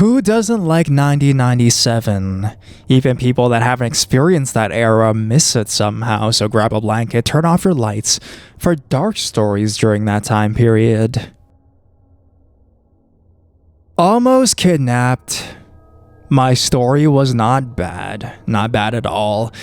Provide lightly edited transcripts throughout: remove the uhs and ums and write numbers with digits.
Who doesn't like 1997? Even people that haven't experienced that era miss it somehow, so grab a blanket, turn off your lights for dark stories during that time period. Almost kidnapped. My story was not bad at all.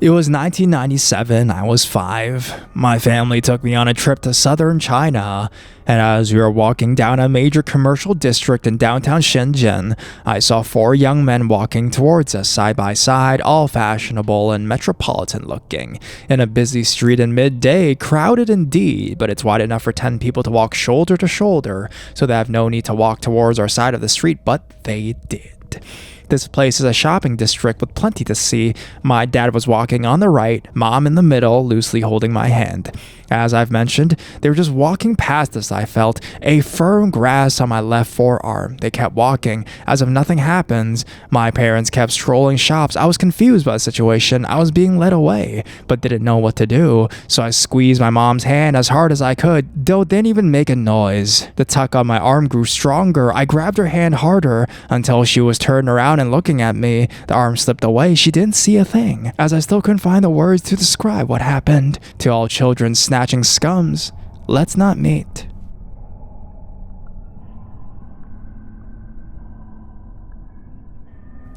It was 1997, I was 5. My family took me on a trip to southern China, and as we were walking down a major commercial district in downtown Shenzhen, I saw 4 young men walking towards us side by side, all fashionable and metropolitan looking, in a busy street in midday, crowded indeed, but it's wide enough for 10 people to walk shoulder to shoulder, so they have no need to walk towards our side of the street, but they did. This place is a shopping district with plenty to see. My dad was walking on the right, mom in the middle, loosely holding my hand. As I've mentioned, they were just walking past us, I felt, a firm grasp on my left forearm. They kept walking, as if nothing happens. My parents kept strolling shops. I was confused by the situation. I was being led away, but didn't know what to do, so I squeezed my mom's hand as hard as I could, though it didn't even make a noise. The tug on my arm grew stronger. I grabbed her hand harder until she was turned around and looking at me. The arm slipped away. She didn't see a thing, as I still couldn't find the words to describe what happened. To all children snatching scums, let's not meet.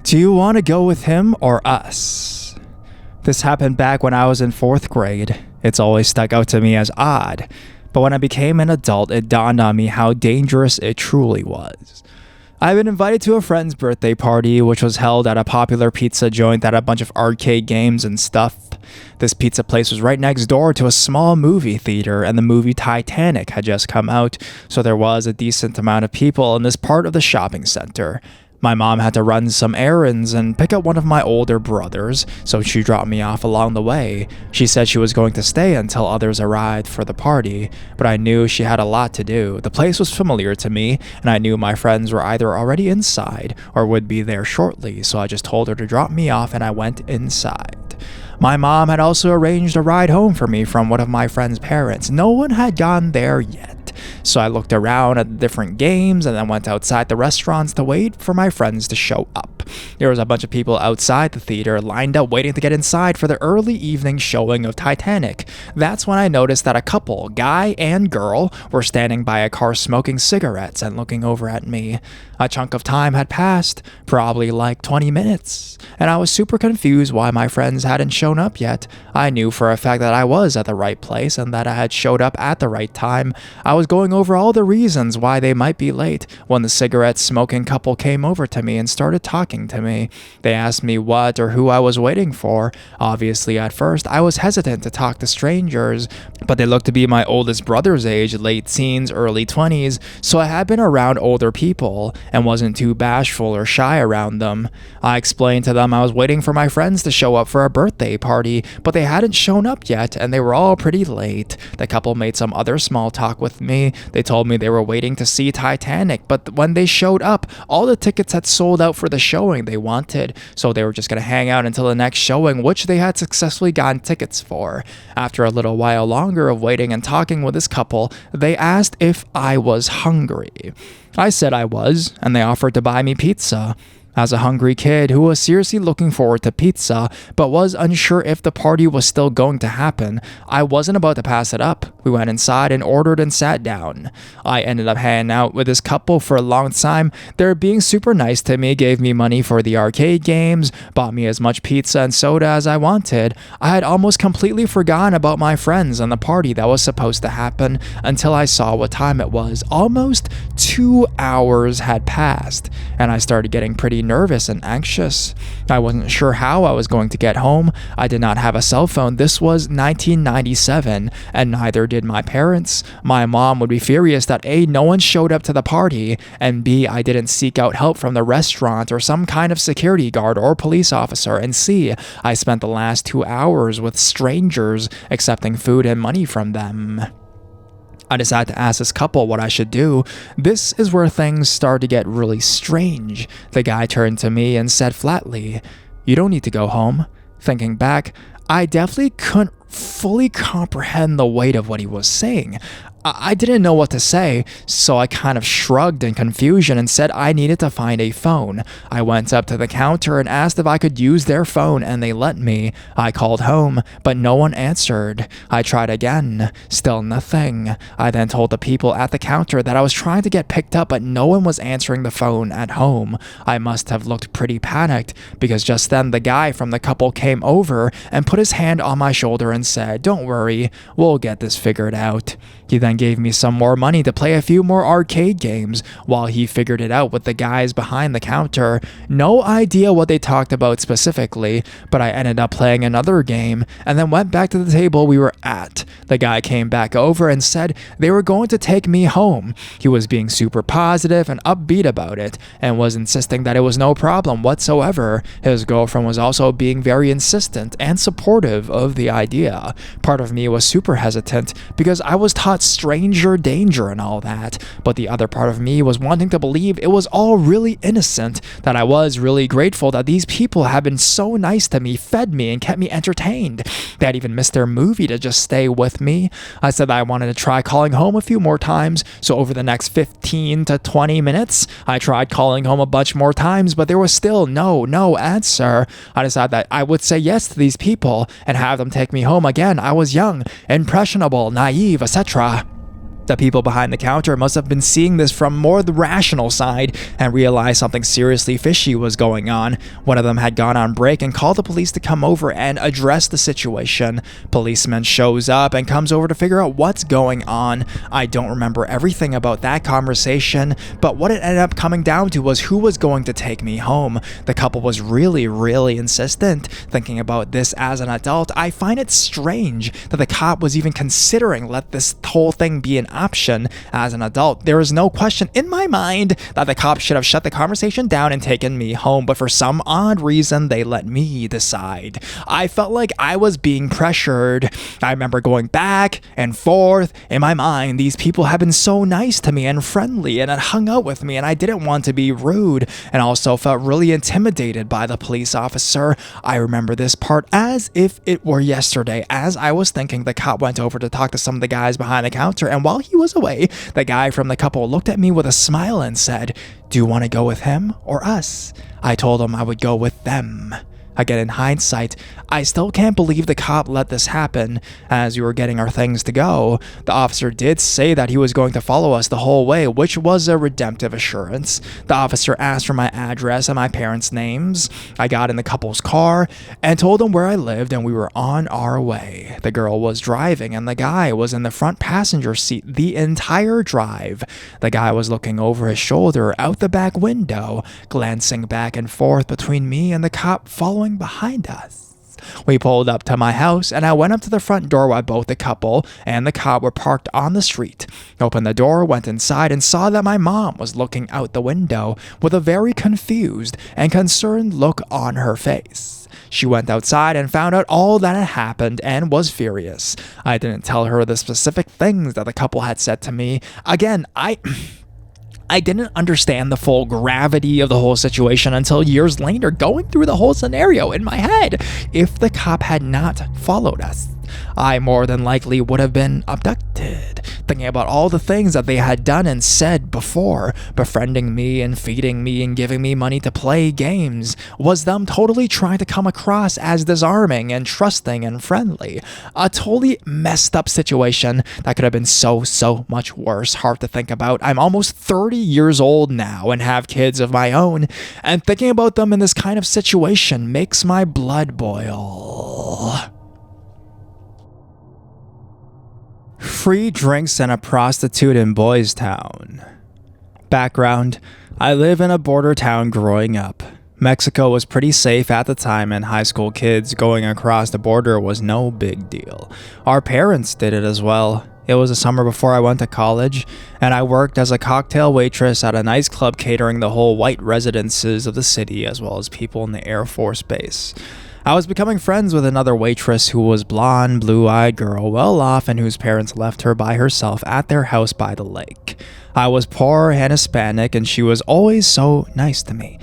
Do you want to go with him or us? This happened back when I was in 4th grade. It's always stuck out to me as odd, but when I became an adult, it dawned on me how dangerous it truly was. I've been invited to a friend's birthday party, which was held at a popular pizza joint that had a bunch of arcade games and stuff. This pizza place was right next door to a small movie theater, and the movie Titanic had just come out, so there was a decent amount of people in this part of the shopping center. My mom had to run some errands and pick up one of my older brothers, so she dropped me off along the way. She said she was going to stay until others arrived for the party, but I knew she had a lot to do. The place was familiar to me, and I knew my friends were either already inside or would be there shortly, so I just told her to drop me off and I went inside. My mom had also arranged a ride home for me from one of my friend's parents. No one had gone there yet, so I looked around at the different games and then went outside the restaurants to wait for my friends to show up. There was a bunch of people outside the theater lined up waiting to get inside for the early evening showing of Titanic. That's when I noticed that a couple, guy and girl, were standing by a car smoking cigarettes and looking over at me. A chunk of time had passed, probably like 20 minutes, and I was super confused why my friends hadn't shown up yet. I knew for a fact that I was at the right place and that I had showed up at the right time. I was going over all the reasons why they might be late when the cigarette smoking couple came over to me and started talking to me. They asked me what or who I was waiting for. Obviously, at first, I was hesitant to talk to strangers, but they looked to be my oldest brother's age, late teens, early 20s, so I had been around older people and wasn't too bashful or shy around them. I explained to them I was waiting for my friends to show up for a birthday party, but they hadn't shown up yet and they were all pretty late. The couple made some other small talk with me. They told me they were waiting to see Titanic, but when they showed up, all the tickets had sold out for the showing they wanted, so they were just going to hang out until the next showing, which they had successfully gotten tickets for. After a little while longer of waiting and talking with this couple, they asked if I was hungry. I said I was, and they offered to buy me pizza. As a hungry kid who was seriously looking forward to pizza, but was unsure if the party was still going to happen, I wasn't about to pass it up. We went inside and ordered and sat down. I ended up hanging out with this couple for a long time. They were being super nice to me, gave me money for the arcade games, bought me as much pizza and soda as I wanted. I had almost completely forgotten about my friends and the party that was supposed to happen until I saw what time it was. Almost 2 hours had passed, and I started getting pretty nervous and anxious. I wasn't sure how I was going to get home. I did not have a cell phone. This was 1997, and neither did my parents. My mom would be furious that A, no one showed up to the party, and B, I didn't seek out help from the restaurant or some kind of security guard or police officer, and C, I spent the last 2 hours with strangers accepting food and money from them. I decided to ask this couple what I should do. This is where things started to get really strange. The guy turned to me and said flatly, "You don't need to go home." Thinking back, I definitely couldn't fully comprehend the weight of what he was saying. I didn't know what to say, so I kind of shrugged in confusion and said I needed to find a phone. I went up to the counter and asked if I could use their phone, and they let me. I called home, but no one answered. I tried again, still nothing. I then told the people at the counter that I was trying to get picked up, but no one was answering the phone at home. I must have looked pretty panicked, because just then the guy from the couple came over and put his hand on my shoulder and said, "Don't worry, we'll get this figured out." He then gave me some more money to play a few more arcade games while he figured it out with the guys behind the counter. No idea what they talked about specifically, but I ended up playing another game and then went back to the table we were at. The guy came back over and said they were going to take me home. He was being super positive and upbeat about it and was insisting that it was no problem whatsoever. His girlfriend was also being very insistent and supportive of the idea. Part of me was super hesitant because I was taught stranger danger and all that, but the other part of me was wanting to believe it was all really innocent, that I was really grateful that these people had been so nice to me, fed me, and kept me entertained. They had even missed their movie to just stay with me. I said that I wanted to try calling home a few more times, so over the next 15 to 20 minutes, I tried calling home a bunch more times, but there was still no answer. I decided that I would say yes to these people and have them take me home again. I was young, impressionable, naive, etc. The people behind the counter must have been seeing this from more the rational side and realized something seriously fishy was going on. One of them had gone on break and called the police to come over and address the situation. Policeman shows up and comes over to figure out what's going on. I don't remember everything about that conversation, but what it ended up coming down to was who was going to take me home. The couple was really insistent. Thinking about this as an adult, I find it strange that the cop was even considering let this whole thing be an option. As an adult, there is no question in my mind that the cops should have shut the conversation down and taken me home, but for some odd reason they let me decide. I felt like I was being pressured. I remember going back and forth in my mind. These people have been so nice to me and friendly and had hung out with me, and I didn't want to be rude, and also felt really intimidated by the police officer. I remember this part as if it were yesterday. As I was thinking, the cop went over to talk to some of the guys behind the counter, and while he was away, the guy from the couple looked at me with a smile and said, "Do you want to go with him or us?" I told him I would go with them. Again, in hindsight, I still can't believe the cop let this happen. As we were getting our things to go, the officer did say that he was going to follow us the whole way, which was a redemptive assurance. The officer asked for my address and my parents' names. I got in the couple's car and told them where I lived, and we were on our way. The girl was driving and the guy was in the front passenger seat the entire drive. The guy was looking over his shoulder out the back window, glancing back and forth between me and the cop following behind us. We pulled up to my house, and I went up to the front door while both the couple and the cop were parked on the street. Opened the door, went inside, and saw that my mom was looking out the window with a very confused and concerned look on her face. She went outside and found out all that had happened and was furious. I didn't tell her the specific things that the couple had said to me. Again, I didn't understand the full gravity of the whole situation until years later, going through the whole scenario in my head. If the cop had not followed us, I more than likely would have been abducted. Thinking about all the things that they had done and said before, befriending me and feeding me and giving me money to play games, was them totally trying to come across as disarming and trusting and friendly. A totally messed up situation that could have been so much worse. Hard to think about. I'm almost 30 years old now and have kids of my own, and thinking about them in this kind of situation makes my blood boil. Free drinks and a prostitute in Boys Town. Background: I live in a border town growing up. Mexico was pretty safe at the time, and high school kids going across the border was no big deal. Our parents did it as well. It was the summer before I went to college, and I worked as a cocktail waitress at a nice club catering the whole white residences of the city as well as people in the Air Force Base. I was becoming friends with another waitress who was blonde, blue-eyed girl, well off, and whose parents left her by herself at their house by the lake. I was poor and Hispanic, and she was always so nice to me.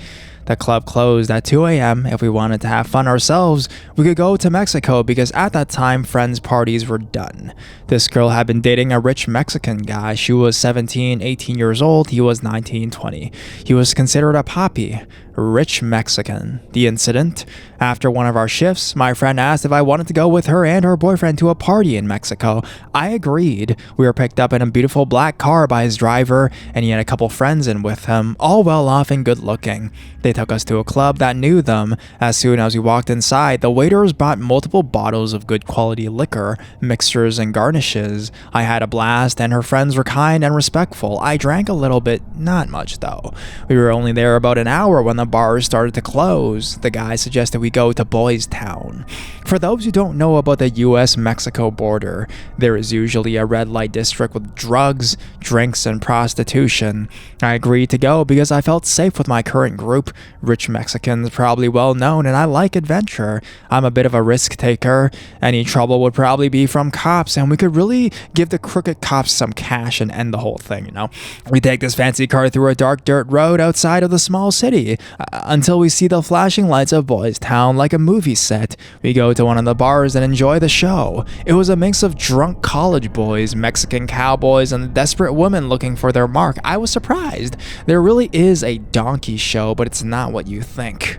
The club closed at 2 a.m. If we wanted to have fun ourselves, we could go to Mexico because at that time, friends' parties were done. This girl had been dating a rich Mexican guy. She was 17, 18 years old. He was 19, 20. He was considered a poppy. Rich Mexican. The incident? After one of our shifts, my friend asked if I wanted to go with her and her boyfriend to a party in Mexico. I agreed. We were picked up in a beautiful black car by his driver, and he had a couple friends in with him, all well off and good looking. They took us to a club that knew them. As soon as we walked inside, the waiters brought multiple bottles of good quality liquor, mixers, and garnishes. I had a blast, and her friends were kind and respectful. I drank a little bit, not much though. We were only there about an hour when the bars started to close. The guy suggested we go to Boys Town. For those who don't know about the US-Mexico border, there is usually a red light district with drugs, drinks, and prostitution. I agreed to go because I felt safe with my current group. Rich Mexicans, probably well known, and I like adventure. I'm a bit of a risk taker. Any trouble would probably be from cops, and we could really give the crooked cops some cash and end the whole thing, you know? We take this fancy car through a dark dirt road outside of the small city until we see the flashing lights of Boys Town like a movie set. We go to one of the bars and enjoy the show. It was a mix of drunk college boys, Mexican cowboys, and desperate women looking for their mark. I was surprised. There really is a donkey show, but it's not what you think.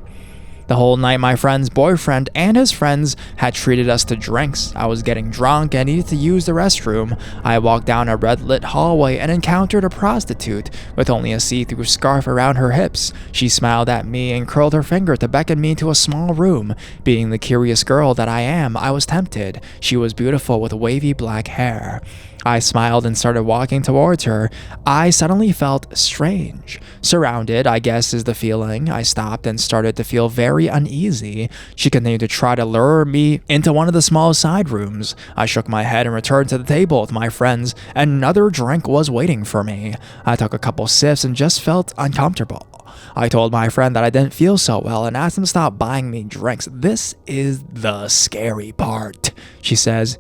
The whole night, my friend's boyfriend and his friends had treated us to drinks. I was getting drunk and needed to use the restroom. I walked down a red-lit hallway and encountered a prostitute with only a see-through scarf around her hips. She smiled at me and curled her finger to beckon me to a small room. Being the curious girl that I am, I was tempted. She was beautiful with wavy black hair. I smiled and started walking towards her. I suddenly felt strange. Surrounded, I guess is the feeling. I stopped and started to feel very uneasy. She continued to try to lure me into one of the small side rooms. I shook my head and returned to the table with my friends. Another drink was waiting for me. I took a couple sips and just felt uncomfortable. I told my friend that I didn't feel so well and asked him to stop buying me drinks. This is the scary part, she says.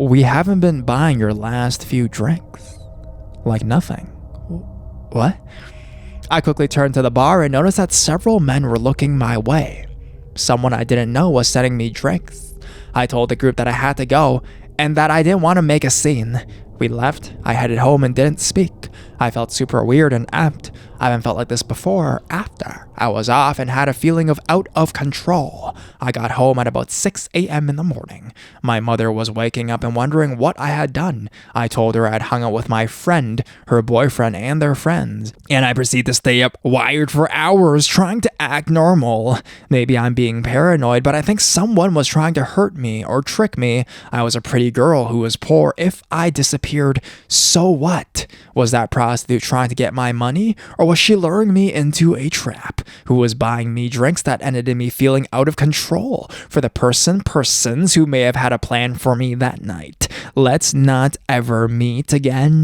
We haven't been buying your last few drinks. Like nothing. What? I quickly turned to the bar and noticed that several men were looking my way. Someone I didn't know was sending me drinks. I told the group that I had to go and that I didn't want to make a scene. We left. I headed home and didn't speak. I felt super weird and amped. I haven't felt like this before or after. I was off and had a feeling of out of control. I got home at about 6 a.m. in the morning. My mother was waking up and wondering what I had done. I told her I had hung out with my friend, her boyfriend, and their friends. And I proceeded to stay up wired for hours trying to act normal. Maybe I'm being paranoid, but I think someone was trying to hurt me or trick me. I was a pretty girl who was poor. If I disappeared, so what? Was that prostitute trying to get my money? Or was she luring me into a trap? Who was buying me drinks that ended in me feeling out of control? For the persons who may have had a plan for me that night. Let's not ever meet again.